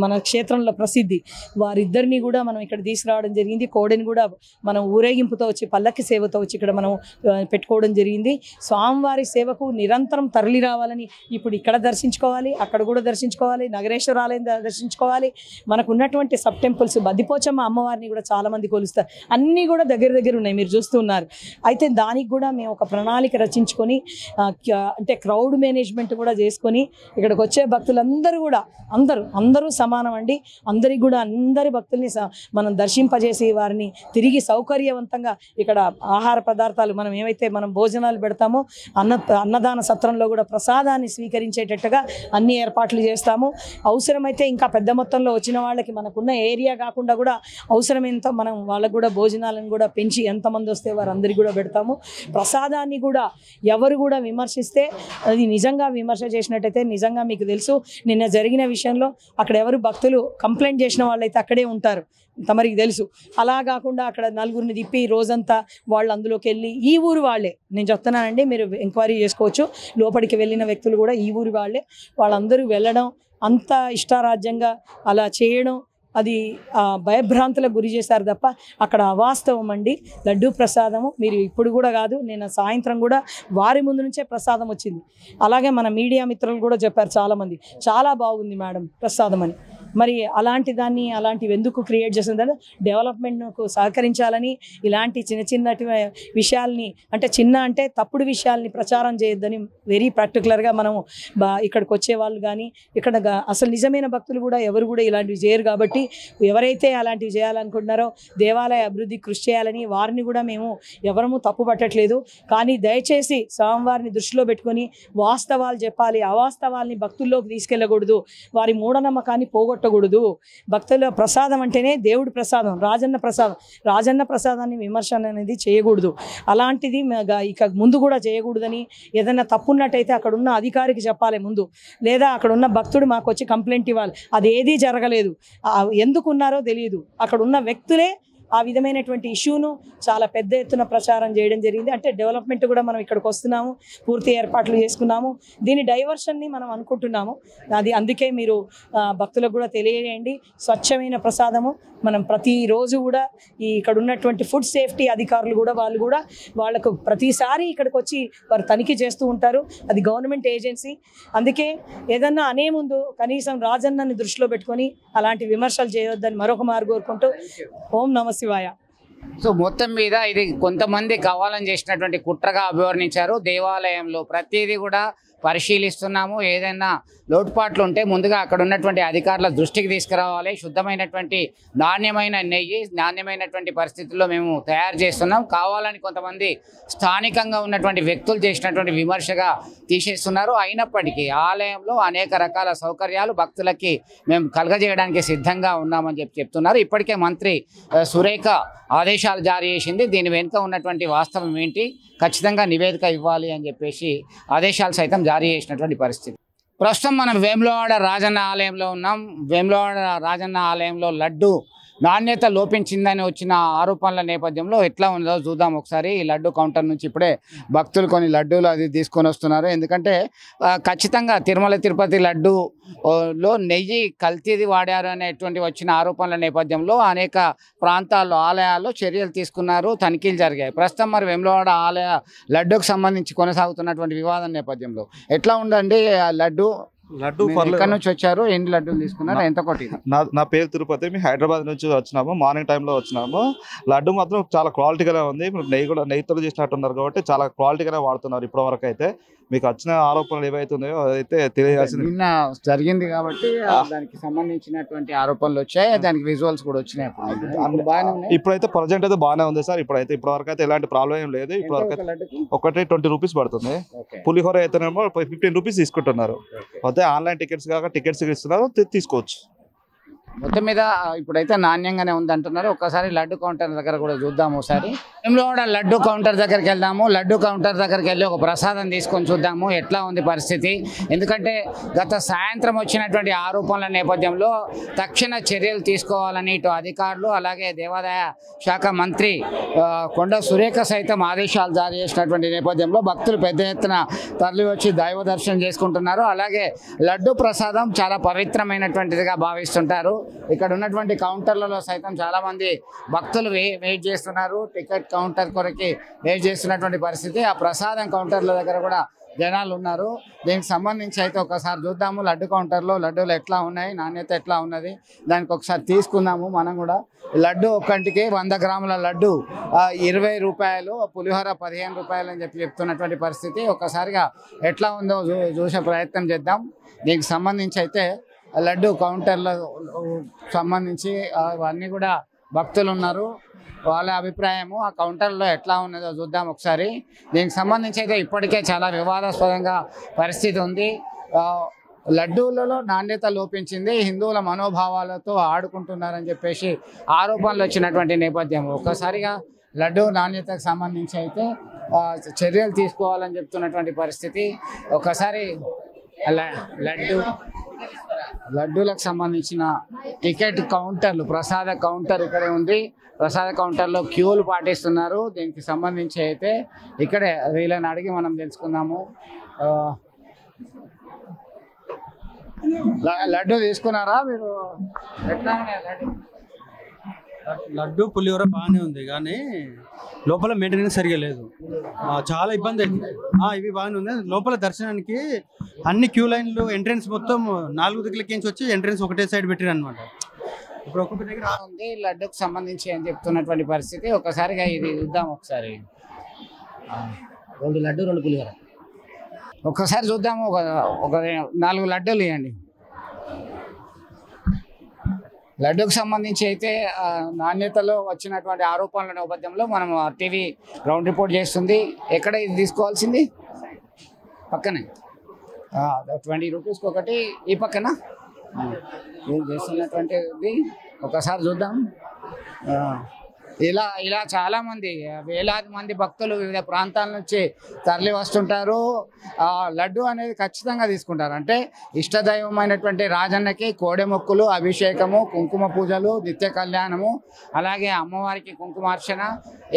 మన క్షేత్రంలో ప్రసిద్ధి, వారిద్దరిని కూడా మనం ఇక్కడ తీసుకురావడం జరిగింది. కోడెని కూడా మనం ఊరేగింపుతో వచ్చి పల్లకి సేవతో వచ్చి ఇక్కడ మనం పెట్టుకోవడం జరిగింది. స్వామివారి సేవకు నిరంతరం తరలి రావాలని ఇప్పుడు ఇక్కడ దర్శించుకోవాలి, అక్కడ కూడా దర్శించుకోవాలి, నగరేశ్వరాలయం దర్శించుకోవాలి. మనకు ఉన్నటువంటి సబ్ టెంపుల్స్ బద్దిపోచమ్మ అమ్మవారిని కూడా చాలామంది కొలుస్తారు. అన్నీ కూడా దగ్గర ఉన్నాయి, మీరు చూస్తున్నారు. అయితే దానికి కూడా మేము ఒక ప్రణాళిక రచించుకొని అంటే క్రౌడ్ మేనేజ్మెంట్ కూడా చేసుకొని ఇక్కడికి వచ్చే భక్తులందరూ కూడా అందరూ సమానం అండి. అందరికి కూడా అందరి భక్తుల్ని మనం దర్శింపజేసి వారిని తిరిగి సౌకర్యవంతంగా ఇక్కడ ఆహార పదార్థాలు మనం ఏవైతే మనం భోజనాలు పెడతామో అన్నదాన సత్రంలో కూడా ప్రసాదాన్ని స్వీకరించేటట్టుగా అన్ని ఏర్పాట్లు చేస్తాము. అవసరమైతే ఇంకా పెద్ద మొత్తంలో వచ్చిన వాళ్ళకి మనకున్న ఏరియా కాకుండా కూడా అవసరమేంతో మనం వాళ్ళకు కూడా భోజనాలను కూడా పెంచి ఎంతమంది వస్తే వారందరికీ కూడా పెడతాము. ప్రసాదాన్ని కూడా ఎవరు కూడా విమర్శిస్తే అది నిజంగా విమర్శ చేసినట్టయితే నిజంగా మీకు తెలుసు నిన్న జరిగిన విషయంలో అక్కడ ఎవరు భక్తులు కంప్లైంట్ చేసిన వాళ్ళైతే అక్కడే ఉంటారు, తమరికి తెలుసు. అలా కాకుండా అక్కడ నలుగురిని తిప్పి రోజంతా వాళ్ళు అందులోకి వెళ్ళి ఈ ఊరు వాళ్ళే, నేను చెప్తున్నానండి మీరు ఎంక్వైరీ చేసుకోవచ్చు, లోపలికి వెళ్ళిన వ్యక్తులు కూడా ఈ ఊరు వాళ్ళందరూ వెళ్ళడం అంత ఇష్టారాజ్యంగా అలా చేయడం అది భయభ్రాంతులకు గురి చేశారు తప్ప అక్కడ అవాస్తవం అండి. లడ్డూ ప్రసాదము మీరు ఇప్పుడు కూడా కాదు, నేను సాయంత్రం కూడా వారి ముందు నుంచే ప్రసాదం వచ్చింది. అలాగే మన మీడియా మిత్రులు కూడా చెప్పారు చాలామంది, చాలా బాగుంది మేడం ప్రసాదం అని. మరి అలాంటివి ఎందుకు క్రియేట్ చేస్తుందంటే డెవలప్మెంట్కు సహకరించాలని ఇలాంటి చిన్నటి విషయాల్ని అంటే తప్పుడు విషయాల్ని ప్రచారం చేయొద్దని వెరీ పర్టికులర్గా మనము ఇక్కడికి వచ్చే వాళ్ళు కానీ ఇక్కడ అసలు నిజమైన భక్తులు కూడా ఎవరు కూడా ఇలాంటివి చేయరు. కాబట్టి ఎవరైతే అలాంటివి చేయాలనుకుంటున్నారో దేవాలయ అభివృద్ధి కృషి చేయాలని వారిని కూడా మేము ఎవరము తప్పు పట్టట్లేదు. కానీ దయచేసి స్వామివారిని దృష్టిలో పెట్టుకొని వాస్తవాలు చెప్పాలి, అవాస్తవాల్ని భక్తుల్లోకి తీసుకెళ్ళకూడదు, వారి మూఢనమ్మకాన్ని పోగొట్టాలి. కొట్టకూడదు. భక్తుల ప్రసాదం అంటేనే దేవుడి ప్రసాదం, రాజన్న ప్రసాదాన్ని విమర్శ అనేది చేయకూడదు. అలాంటిది ఇక ముందు కూడా చేయకూడదని, ఏదైనా తప్పున్నట్టయితే అక్కడ ఉన్న అధికారికి చెప్పాలి ముందు, లేదా అక్కడ ఉన్న భక్తుడు మాకు వచ్చి కంప్లైంట్ ఇవ్వాలి. అది ఏదీ జరగలేదు, ఎందుకున్నారో తెలియదు. అక్కడ ఉన్న వ్యక్తులే ఆ విధమైనటువంటి ఇష్యూను చాలా పెద్ద ఎత్తున ప్రచారం చేయడం జరిగింది. అంటే డెవలప్మెంట్ కూడా మనం ఇక్కడికి వస్తున్నాము, పూర్తి ఏర్పాట్లు చేసుకున్నాము, దీని డైవర్షన్ని మనం అనుకుంటున్నాము. అందుకే మీరు భక్తులకు కూడా తెలియజేయండి, స్వచ్ఛమైన ప్రసాదము. మనం ప్రతిరోజు కూడా ఇక్కడ ఉన్నటువంటి ఫుడ్ సేఫ్టీ అధికారులు కూడా వాళ్ళకు ప్రతిసారి ఇక్కడికి వచ్చి వారు తనిఖీ చేస్తూ ఉంటారు. అది గవర్నమెంట్ ఏజెన్సీ. అందుకే ఏదన్నా అనే ముందు కనీసం రాజన్నని దృష్టిలో పెట్టుకొని అలాంటి విమర్శలు చేయొద్దని మరొక మారు కోరుకుంటూ ఓం నమ శివాయ. సో మొత్తం మీద ఇది కొంతమంది కావాలని చేసినటువంటి కుట్రగా అభివర్ణించారు. దేవాలయంలో ప్రతిదీ కూడా పరిశీలిస్తున్నాము, ఏదైనా లోటుపాట్లు ఉంటే ముందుగా అక్కడ ఉన్నటువంటి అధికారుల దృష్టికి తీసుకురావాలి. శుద్ధమైనటువంటి నాణ్యమైన నెయ్యి నాణ్యమైనటువంటి పరిస్థితుల్లో మేము తయారు చేస్తున్నాం. కావాలని కొంతమంది స్థానికంగా ఉన్నటువంటి వ్యక్తులు చేసినటువంటి విమర్శగా తీసేస్తున్నారు. అయినప్పటికీ ఆలయంలో అనేక రకాల సౌకర్యాలు భక్తులకి మేము కలగజేయడానికి సిద్ధంగా ఉన్నామని చెప్తున్నారు. ఇప్పటికే మంత్రి సురేఖ ఆదేశాలు జారీ చేసింది. దీని వెనుక ఉన్నటువంటి వాస్తవం ఏంటి, ఖచ్చితంగా నివేదిక ఇవ్వాలి అని చెప్పేసి ఆదేశాలు సైతం జారీ చేసినటువంటి పరిస్థితి. ప్రస్తుతం మనం వేములవాడ రాజన్న ఆలయంలో ఉన్నాం. వేములవాడ రాజన్న ఆలయంలో లడ్డు నాణ్యత లోపించిందని వచ్చిన ఆరోపణల నేపథ్యంలో ఎట్లా ఉందో చూద్దాం ఒకసారి. ఈ లడ్డు కౌంటర్ నుంచి ఇప్పుడే భక్తులు కొన్ని లడ్డూలు అది తీసుకొని వస్తున్నారు. ఎందుకంటే ఖచ్చితంగా తిరుమల తిరుపతి లడ్డూలో నెయ్యి కల్తీది వాడారు అనేటువంటి వచ్చిన ఆరోపణల నేపథ్యంలో అనేక ప్రాంతాల్లో ఆలయాల్లో చర్యలు తీసుకున్నారు, తనిఖీలు జరిగాయి. ప్రస్తుతం మరి వేములవాడ ఆలయ లడ్డూకు సంబంధించి కొనసాగుతున్నటువంటి వివాదం నేపథ్యంలో ఎట్లా ఉందండి లడ్డు? ఎక్కడి నుంచి వచ్చారు, ఎన్ని లడ్డూలు తీసుకున్నారు, ఎంత కొట్టి? నా పేరు తిరుపతి, మేము హైదరాబాద్ నుంచి వచ్చినాము. మార్నింగ్ టైంలో వచ్చినాము. లడ్డు మాత్రం చాలా క్వాలిటీగానే ఉంది. నెయ్యితో చేసినట్టున్నారు కాబట్టి చాలా క్వాలిటీగానే వాడుతున్నారు ఇప్పటి వరకు. అయితే మీకు వచ్చిన ఆరోపణలు ఏవైతే ఉన్నాయో అదైతే తెలియాల్సింది. నిన్న జరిగింది కాబట్టి దానికి సంబంధించినటువంటి ఆరోపణలు వచ్చాయి, దానికి విజువల్స్ కూడా వచ్చినాయి. ఇప్పుడైతే ప్రజెంట్ అయితే బాగానే ఉంది సార్. ఇప్పటి వరకు అయితే ఎలాంటి ప్రాబ్లం ఏం లేదు. ఇప్పటి వరకు ఒకటి 20 రూపీస్ పడుతుంది. పులిహోర అయితేనేమో 15 రూపీస్ తీసుకుంటున్నారు. అయితే ఆన్లైన్ టికెట్స్ కాక టికెట్స్ ఇస్తున్నారు, తీసుకోవచ్చు. మొత్తం మీద ఇప్పుడైతే నాణ్యంగానే ఉంది అంటున్నారు. ఒకసారి లడ్డు కౌంటర్ దగ్గర కూడా చూద్దాము. ఒకసారి వేములవాడ లడ్డు కౌంటర్ దగ్గరికి వెళ్దాము. లడ్డు కౌంటర్ దగ్గరికి వెళ్ళి ఒక ప్రసాదం తీసుకొని చూద్దాము ఎట్లా ఉంది పరిస్థితి. ఎందుకంటే గత సాయంత్రం వచ్చినటువంటి ఆరోపణల నేపథ్యంలో తక్షణ చర్యలు తీసుకోవాలని ఇటు అధికారులు అలాగే దేవాదాయ శాఖ మంత్రి కొండ సురేఖ సైతం ఆదేశాలు జారీ చేసినటువంటి నేపథ్యంలో భక్తులు పెద్ద ఎత్తున తరలి వచ్చి దైవ దర్శనం చేసుకుంటున్నారు. అలాగే లడ్డు ప్రసాదం చాలా పవిత్రమైనటువంటిదిగా భావిస్తుంటారు. ఇక్కడ ఉన్నటువంటి కౌంటర్లలో సైతం చాలా మంది భక్తులు వెయిట్ చేస్తున్నారు. టికెట్ కౌంటర్ కొరకి వెయిట్ చేస్తున్నటువంటి పరిస్థితి. ఆ ప్రసాదం కౌంటర్ల దగ్గర కూడా జనాలు ఉన్నారు. దీనికి సంబంధించి అయితే ఒకసారి చూద్దాము. లడ్డు కౌంటర్లో లడ్డూలు ఎట్లా ఉన్నాయి, నాణ్యత ఎట్లా ఉన్నది, దానికి ఒకసారి తీసుకుందాము మనం కూడా. లడ్డు ఒక్కంటికి 100 గ్రాముల లడ్డు 20 రూపాయలు, పులిహోర 15 రూపాయలు అని చెప్తున్నటువంటి పరిస్థితి. ఒక్కసారిగా ఎట్లా ఉందో చూసే ప్రయత్నం చేద్దాం. దీనికి సంబంధించి అయితే లడ్డు కౌంటర్లో సంబంధించి అవన్నీ కూడా భక్తులు ఉన్నారు, వాళ్ళ అభిప్రాయము ఆ కౌంటర్లో ఎట్లా ఉన్నదో చూద్దాం ఒకసారి. దీనికి సంబంధించి అయితే ఇప్పటికే చాలా వివాదాస్పదంగా పరిస్థితి ఉంది. లడ్డూలలో నాణ్యత లోపించింది, హిందువుల మనోభావాలతో ఆడుకుంటున్నారని చెప్పేసి ఆరోపణలు వచ్చినటువంటి నేపథ్యం. ఒక్కసారిగా లడ్డు నాణ్యతకు సంబంధించి అయితే చర్యలు తీసుకోవాలని చెప్తున్నటువంటి పరిస్థితి. ఒకసారి లడ్డూలకు సంబంధించిన టికెట్ కౌంటర్లు, ప్రసాద కౌంటర్ ఇక్కడే ఉంది. ప్రసాద కౌంటర్లో క్యూలు పాటిస్తున్నారు. దీనికి సంబంధించి అయితే ఇక్కడే వీళ్ళని అడిగి మనం తెలుసుకుందాము. లడ్డు తీసుకున్నారా మీరు? ఎట్లా లడ్డు పులిహోర బాగానే ఉంది, కానీ లోపల మెయింటెనెన్స్ సరిగా లేదు, చాలా ఇబ్బంది అయింది. ఇవి బాగానే ఉంది. లోపల దర్శనానికి అన్ని క్యూ లైన్లు, ఎంట్రెన్స్ మొత్తం 4 దిక్కులకించి వచ్చి ఎంట్రెన్స్ ఒకటే సైడ్ పెట్టారు అనమాట. ఇప్పుడు ఒక్కొక్క దగ్గర ఉంది లడ్డుకు సంబంధించి అని చెప్తున్నటువంటి పరిస్థితి. ఒకసారిగా ఇది చూద్దాం. ఒకసారి 2 లడ్డు 2 పులిహోర ఒక్కసారి చూద్దాము. ఒక 4 లడ్డూలు ఇవ్వండి. లడ్డూకు సంబంధించి అయితే నాణ్యతలో వచ్చినటువంటి ఆరోపణల నేపథ్యంలో మనం టీవీ గ్రౌండ్ రిపోర్ట్ చేస్తుంది. ఎక్కడ ఇది తీసుకోవాల్సింది? పక్కనే 20 రూపీస్కి ఒకటి, ఈ పక్కన వీళ్ళు చేస్తున్నటువంటిది ఒకసారి చూద్దాం. ఇలా చాలా మంది వేలాది మంది భక్తులు వివిధ ప్రాంతాల నుంచి తరలి వస్తుంటారు. లడ్డు అనేది ఖచ్చితంగా తీసుకుంటారు. అంటే ఇష్టదైవమైనటువంటి రాజన్నకి కోడె మొక్కులు, అభిషేకము, కుంకుమ పూజలు, నిత్య కళ్యాణము, అలాగే అమ్మవారికి కుంకుమార్చన,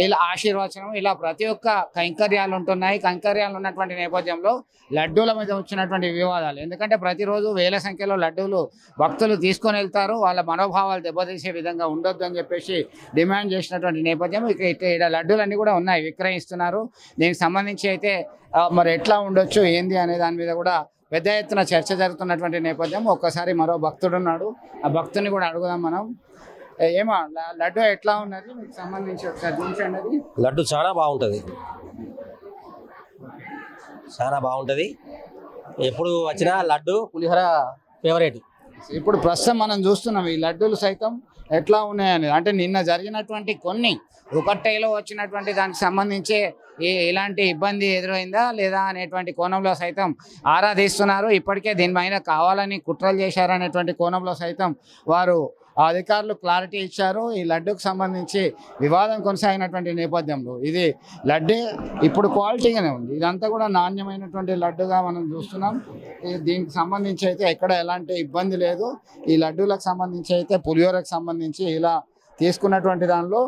ఇలా ఆశీర్వచనం, ఇలా ప్రతి ఒక్క కైంకర్యాలు ఉంటున్నాయి. కైంకర్యాలు ఉన్నటువంటి నేపథ్యంలో లడ్డూల మీద వచ్చినటువంటి వివాదాలు, ఎందుకంటే ప్రతిరోజు వేల సంఖ్యలో లడ్డూలు భక్తులు తీసుకొని వెళ్తారు. వాళ్ళ మనోభావాలు దెబ్బతీసే విధంగా ఉండొద్దు అని చెప్పేసి డిమాండ్ చేసినటువంటి నేపథ్యం. ఇక్కడ లడ్డూలన్నీ కూడా ఉన్నాయి, విక్రయిస్తున్నారు. దీనికి సంబంధించి అయితే మరి ఎట్లా ఉండొచ్చు ఏంది అనే దాని మీద కూడా పెద్ద ఎత్తున చర్చ జరుగుతున్నటువంటి నేపథ్యం. ఒక్కసారి మరో భక్తుడు ఉన్నాడు, ఆ భక్తుని కూడా అడుగుదాం మనం. ఏమో లడ్డు ఎట్లా ఉన్నది మీకు సంబంధించి ఒకసారి చూపించండి. అది లడ్డు చాలా బాగుంటుంది, చాలా బాగుంటుంది. ఎప్పుడు వచ్చినా లడ్డు పులిహోర ఫేవరెట్. ఇప్పుడు ప్రస్తుతం మనం చూస్తున్నాం ఈ లడ్డూలు సైతం ఎట్లా ఉన్నాయని. అంటే నిన్న జరిగినటువంటి కొన్ని ఒకటేలో వచ్చినటువంటి దానికి సంబంధించి ఇలాంటి ఇబ్బంది ఎదురైందా లేదా అనేటువంటి కోణంలో సైతం ఆరా తీస్తున్నారు. ఇప్పటికే దీనిపైన కావాలని కుట్రలు చేశారనేటువంటి కోణంలో సైతం వారు అధికారులు క్లారిటీ ఇచ్చారు. ఈ లడ్డూకు సంబంధించి వివాదం కొనసాగినటువంటి నేపథ్యంలో ఇది లడ్డే ఇప్పుడు క్వాలిటీగానే ఉంది. ఇదంతా కూడా నాణ్యమైనటువంటి లడ్డుగా మనం చూస్తున్నాం. దీనికి సంబంధించి అయితే ఎక్కడ ఎలాంటి ఇబ్బంది లేదు. ఈ లడ్డూలకు సంబంధించి అయితే పులిహోరకు సంబంధించి ఇలా తీసుకున్నటువంటి దానిలో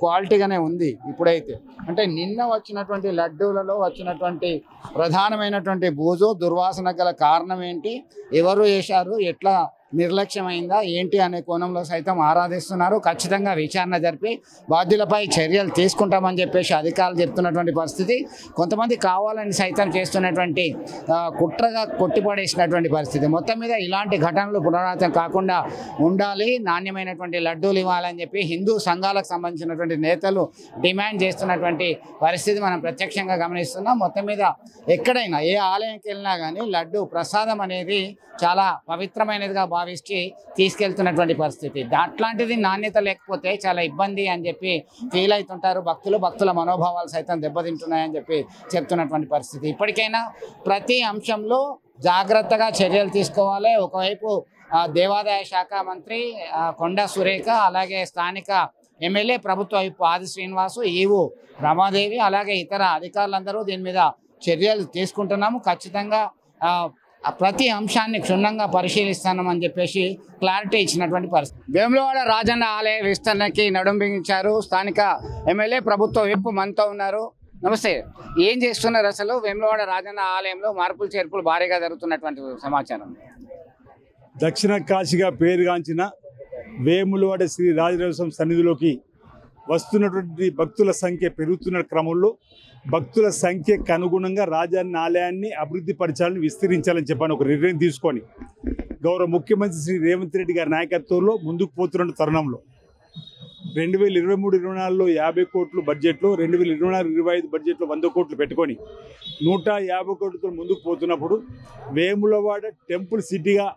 క్వాలిటీగానే ఉంది ఇప్పుడైతే. అంటే నిన్న వచ్చినటువంటి లడ్డూలలో వచ్చినటువంటి ప్రధానమైనటువంటి బూజు, దుర్వాసన గల కారణం ఏంటి, ఎవరు చేశారు, ఎట్లా నిర్లక్ష్యమైందా ఏంటి అనే కోణంలో సైతం ఆరాధిస్తున్నారు. ఖచ్చితంగా విచారణ జరిపి బాధ్యులపై చర్యలు తీసుకుంటామని చెప్పేసి అధికారులు చెప్తున్నటువంటి పరిస్థితి. కొంతమంది కావాలని సైతం చేస్తున్నటువంటి కుట్రగా కొట్టిపడేసినటువంటి పరిస్థితి. మొత్తం మీద ఇలాంటి ఘటనలు పునరావృతం కాకుండా ఉండాలి, నాణ్యమైనటువంటి లడ్డూలు ఇవ్వాలని చెప్పి హిందూ సంఘాలకు సంబంధించినటువంటి నేతలు డిమాండ్ చేస్తున్నటువంటి పరిస్థితి మనం ప్రత్యక్షంగా గమనిస్తున్నాం. మొత్తం మీద ఎక్కడైనా ఏ ఆలయంకి వెళ్ళినా కానీ లడ్డు ప్రసాదం అనేది చాలా పవిత్రమైనదిగా భావించి తీసుకెళ్తున్నటువంటి పరిస్థితి. అట్లాంటిది నాణ్యత లేకపోతే చాలా ఇబ్బంది అని చెప్పి ఫీల్ అవుతుంటారు భక్తులు. భక్తుల మనోభావాలు సైతం దెబ్బతింటున్నాయని చెప్పి చెప్తున్నటువంటి పరిస్థితి. ఇప్పటికైనా ప్రతి అంశంలో జాగ్రత్తగా చర్యలు తీసుకోవాలి. ఒకవైపు దేవాదాయ శాఖ మంత్రి కొండా సురేఖ, అలాగే స్థానిక ఎమ్మెల్యే ప్రభుత్వ వైపు ఆది శ్రీనివాసు, ఈవో రమాదేవి, అలాగే ఇతర అధికారులందరూ దీని మీద చర్యలు తీసుకుంటున్నాము. ఖచ్చితంగా ప్రతి అంశాన్ని క్షుణ్ణంగా పరిశీలిస్తామని చెప్పేసి క్లారిటీ ఇచ్చినటువంటి పరిస్థితి. వేములవాడ రాజన్న ఆలయ విస్తరణకి నడుం బిగించారు స్థానిక ఎమ్మెల్యే, ప్రభుత్వ విప్ మనతో ఉన్నారు. నమస్తే, ఏం చేస్తున్నారు అసలు? వేములవాడ రాజన్న ఆలయంలో మార్పులు చేర్పులు భారీగా జరుగుతున్నటువంటి సమాచారం. దక్షిణ కాశీగా పేరుగాంచిన వేములవాడ శ్రీ రాజరాజేశ్వర సన్నిధిలోకి వస్తున్నటువంటి భక్తుల సంఖ్య పెరుగుతున్న క్రమంలో భక్తుల సంఖ్యకు అనుగుణంగా రాజన్న ఆలయాన్ని అభివృద్ధి పరచాలని, విస్తరించాలని చెప్పని ఒక నిర్ణయం తీసుకొని గౌరవ ముఖ్యమంత్రి శ్రీ రేవంత్ రెడ్డి గారి నాయకత్వంలో ముందుకు పోతున్న తరుణంలో 2023-24లో 50 కోట్లు బడ్జెట్లో, 2024-25 బడ్జెట్లో 100 కోట్లు పెట్టుకొని 150 కోట్లతో ముందుకు పోతున్నప్పుడు వేములవాడ టెంపుల్ సిటీగా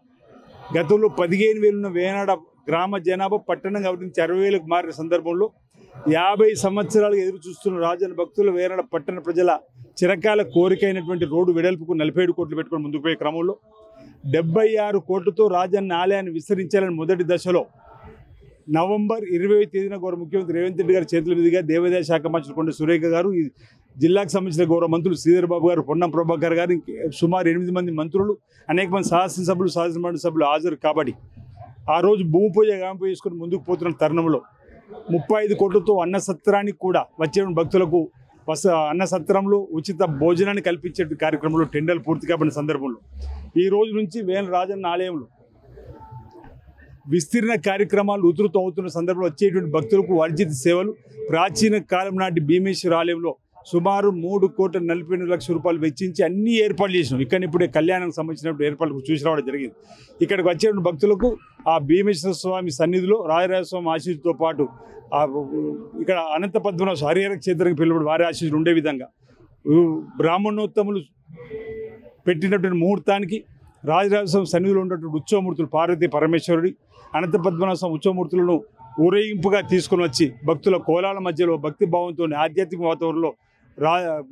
గతంలో 15,000 ఉన్న వేనాడ గ్రామ జనాభా పట్టణంగా అభివృద్ధి 60,000కు మారిన సందర్భంలో 50 సంవత్సరాలు ఎదురు చూస్తున్న రాజన్న భక్తుల వేనాడ పట్టణ ప్రజల చిరకాల కోరికైనటువంటి రోడ్డు వెడల్పుకు 47 కోట్లు పెట్టుకొని ముందుకు పోయే క్రమంలో 76 కోట్లతో రాజన్న ఆలయాన్ని విస్తరించాలని మొదటి దశలో నవంబర్ 20వ తేదీన గౌరవ ముఖ్యమంత్రి రేవంత్ రెడ్డి గారి చేతుల మీదుగా దేవాదాయ శాఖ మంత్రి కొండ సురేఖ గారు, ఈ జిల్లాకు సంబంధించిన గౌరవ మంత్రులు శ్రీధర్ బాబు గారు, పొన్నం ప్రభాకర్ గారు, సుమారు 8 మంది మంత్రులు, అనేక మంది శాసనసభ్యులు, శాసనమండలి సభ్యులు హాజరు కాబట్టి ఆ రోజు భూమి పూజ గాంపు చేసుకుని ముందుకు పోతున్న తరుణంలో 35 కోట్లతో అన్న సత్రానికి కూడా వచ్చే భక్తులకు అన్న సత్రంలో ఉచిత భోజనాన్ని కల్పించే కార్యక్రమంలో టెండర్లు పూర్తి కాబడిన సందర్భంలో ఈ రోజు నుంచి వేల రాజన్న ఆలయంలో విస్తీర్ణ కార్యక్రమాలు ఉధృతం అవుతున్న సందర్భంలో వచ్చేటువంటి భక్తులకు వర్జిత సేవలు ప్రాచీన కాలం నాటి భీమేశ్వర ఆలయంలో సుమారు 3,42,00,000 రూపాయలు వెచ్చించి అన్ని ఏర్పాట్లు చేసినాం. ఇక్కడ ఇప్పుడే కళ్యాణానికి సంబంధించినప్పుడు ఏర్పాట్లు చూసి రావడం జరిగింది. ఇక్కడికి వచ్చేటువంటి భక్తులకు ఆ భీమేశ్వర స్వామి సన్నిధిలో రాజరాజస్వామి ఆశీస్సుతో పాటు ఇక్కడ అనంత పద్మనాభ హరిహర క్షేత్రానికి పిలువబడి వారి ఆశీస్సులు ఉండే విధంగా బ్రాహ్మణోత్తములు పెట్టినటువంటి ముహూర్తానికి రాజరాజస్వామి సన్నిధిలో ఉన్నటువంటి ఉత్సవమూర్తులు పార్వతీ పరమేశ్వరుడి అనంత పద్మనాభ స్వామి ఉత్సవమూర్తులను ఊరేగింపుగా తీసుకుని వచ్చి భక్తుల కోలాల మధ్యలో భక్తి భావంతో ఆధ్యాత్మిక వాతావరణంలో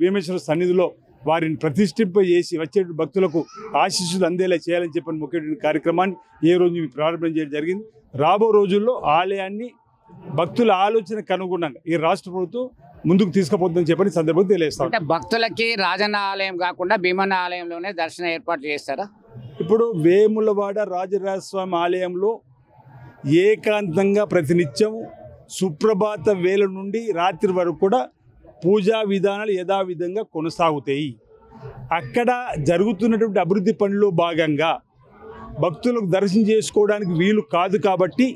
భీమేశ్వర సన్నిధిలో వారిని ప్రతిష్ఠింపజేసి వచ్చే భక్తులకు ఆశీస్సులు అందేలా చేయాలని చెప్పిన ముఖ్యమైన కార్యక్రమాన్ని ఏ రోజు ప్రారంభం చేయడం జరిగింది. రాబో రోజుల్లో ఆలయాన్ని భక్తుల ఆలోచనకు అనుగుణంగా ఈ రాష్ట్ర ప్రభుత్వం ముందుకు తీసుకుపోతుందని చెప్పని సందర్భంగా తెలియజేస్తాం. అంటే భక్తులకి రాజన్న ఆలయం కాకుండా భీమన్న ఆలయంలోనే దర్శన ఏర్పాటు చేస్తారా? ఇప్పుడు వేములవాడ రాజరాజస్వామి ఆలయంలో ఏకాంతంగా ప్రతినిత్యం సుప్రభాత వేళ నుండి రాత్రి వరకు కూడా పూజా విధానాలు యథావిధంగా కొనసాగుతాయి. అక్కడ జరుగుతున్నటువంటి అభివృద్ధి పనిలో భాగంగా భక్తులకు దర్శనం చేసుకోవడానికి వీలు కాదు కాబట్టి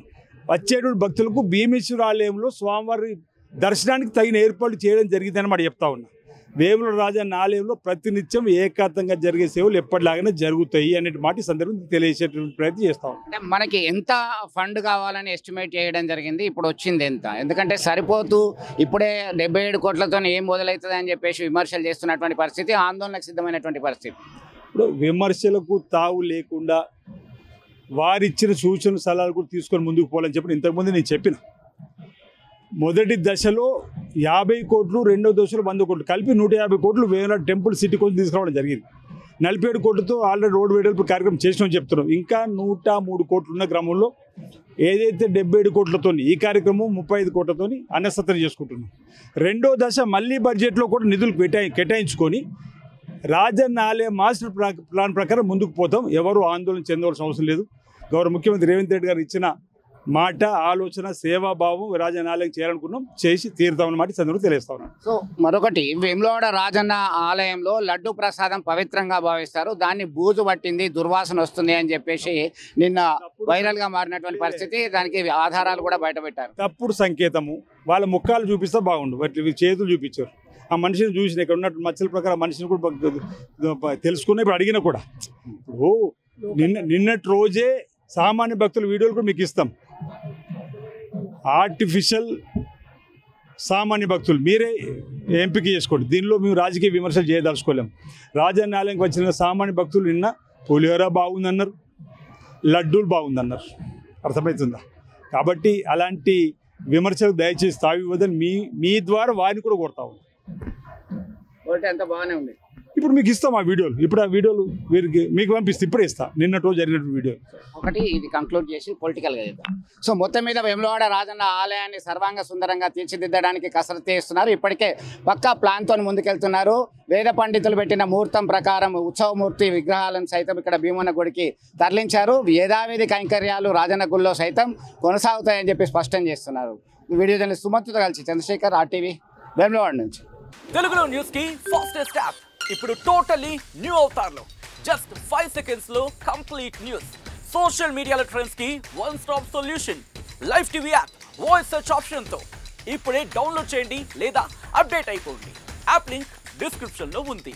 వచ్చేటువంటి భక్తులకు భీమేశ్వర ఆలయంలో స్వామివారి దర్శనానికి తగిన ఏర్పాట్లు చేయడం జరిగిందని మాట చెప్తా ఉన్నా. వేముల రాజన్న ఆలయంలో ప్రతినిత్యం ఏకాంతంగా జరిగే సేవలు ఎప్పటిలాగానే జరుగుతాయి అనే మాట సందర్భం తెలియజేసేటువంటి ప్రయత్నం చేస్తాం. అంటే మనకి ఎంత ఫండ్ కావాలని ఎస్టిమేట్ చేయడం జరిగింది, ఇప్పుడు వచ్చింది ఎంత? ఎందుకంటే సరిపోతూ ఇప్పుడే 77 కోట్లతో ఏం మొదలవుతుంది అని చెప్పేసి విమర్శలు చేస్తున్నటువంటి పరిస్థితి, ఆందోళనకు సిద్ధమైనటువంటి పరిస్థితి. ఇప్పుడు విమర్శలకు తావు లేకుండా వారిచ్చిన సూచనలు సలహాలు కూడా తీసుకొని ముందుకు పోవాలని చెప్పి ఇంతకుముందు నేను చెప్పిన. మొదటి దశలో 50 కోట్లు, రెండో దశలో 100 కోట్లు కలిపి 150 కోట్లు వేములవాడ టెంపుల్ సిటీ కోసం తీసుకురావడం జరిగింది. 47 కోట్లతో ఆల్రెడీ రోడ్డు వెడల్పు కార్యక్రమం చేసినామని చెప్తున్నాం. ఇంకా 103 కోట్లు ఉన్న క్రమంలో ఏదైతే 77 కోట్లతో ఈ కార్యక్రమం 35 కోట్లతో అన్నసత్రం చేసుకుంటున్నాం. రెండో దశ మళ్ళీ బడ్జెట్లో కూడా నిధులు కేటాయించుకొని రాజన్న ఆలయ మాస్టర్ ప్లాన్ ప్రకారం ముందుకు పోతాం. ఎవరు ఆందోళన చెందవలసిన అవసరం లేదు. గౌరవ ముఖ్యమంత్రి రేవంత్ రెడ్డి గారు ఇచ్చిన మాట, ఆలోచన, సేవాభావం రాజన్న ఆలయం చేయాలనుకున్నాం, చేసి తీరుతామన్నమాట సందర్భంగా తెలియజేస్తా ఉన్నాను. సో మరొకటి, వేములవాడ రాజన్న ఆలయంలో లడ్డు ప్రసాదం పవిత్రంగా భావిస్తారు, దాన్ని బూజు పట్టింది, దుర్వాసన వస్తుంది అని చెప్పేసి నిన్న వైరల్గా మారినటువంటి పరిస్థితి, దానికి ఆధారాలు కూడా బయటపెట్టారు. తప్పుడు సంకేతము. వాళ్ళ ముఖాలు చూపిస్తే బాగుండు, వాటి చేతులు చూపించారు. ఆ మనిషిని చూసిన ఇక్కడ ఉన్నట్టు మచ్చల ప్రకారం మనిషిని కూడా తెలుసుకున్న ఇప్పుడు అడిగిన కూడా నిన్నటి రోజే సామాన్య భక్తుల వీడియోలు కూడా మీకు ఇస్తాం. ఆర్టిఫిషియల్ సామాన్య భక్తులు మీరే ఎంపిక చేసుకోండి. దీనిలో మేము రాజకీయ విమర్శలు చేయదలుచుకోలేము. రాజన్న ఆలయంకి వచ్చిన సామాన్య భక్తులు నిన్న పులిహోర బాగుందన్నారు, లడ్డూలు బాగుందన్నారు. అర్థమవుతుందా? కాబట్టి అలాంటి విమర్శలు దయచేసి తావివ్వదని మీ ద్వారా వారిని కూడా కోరుతాము. అంత బాగానే ఉంది. ఇప్పుడు మీకు ఇస్తాం ఆ వీడియోలు. ఇప్పుడు ఆ వీడియోలు వీరికి మీకు పంపిస్తే ఇప్పుడే ఇస్తా. నిన్నటి రోజు జరిగినటువంటి వీడియో ఒకటి ఇది కంక్లూడ్ చేసి పొలిటికల్గా చేద్దాం. సో మొత్తం మీద వేములవాడ రాజన్న ఆలయాన్ని సర్వాంగ సుందరంగా తీర్చిదిద్దడానికి కసరత్తు చేస్తున్నారు. ఇప్పటికే పక్కా ప్లాన్తో ముందుకెళ్తున్నారు. వేద పండితులు పెట్టిన ముహూర్తం ప్రకారం ఉత్సవమూర్తి విగ్రహాలను సైతం ఇక్కడ భీమన్న గుడికి తరలించారు. యథావిధి కైంకర్యాలు రాజన్న గుడిలో సైతం కొనసాగుతాయని చెప్పి స్పష్టం చేస్తున్నారు. వీడియో జర్నలిస్ట్ సుమంత్తో కలిసి చంద్రశేఖర్, RTV, వేములవాడ నుంచి. తెలుగులో న్యూస్ కి ఫాస్టెస్ట్ యాప్ ఇప్పుడు టోటలీ న్యూ అవతార్లో జస్ట్ 5 సెకండ్స్ లో కంప్లీట్ న్యూస్, సోషల్ మీడియాలో ట్రెండ్స్ కి one stop solution, live TV app, voice search option తో ఇప్పుడే డౌన్లోడ్ చేయండి లేదా అప్డేట్ అయిపోండి. యాప్ లింక్ డిస్క్రిప్షన్ లో ఉంది.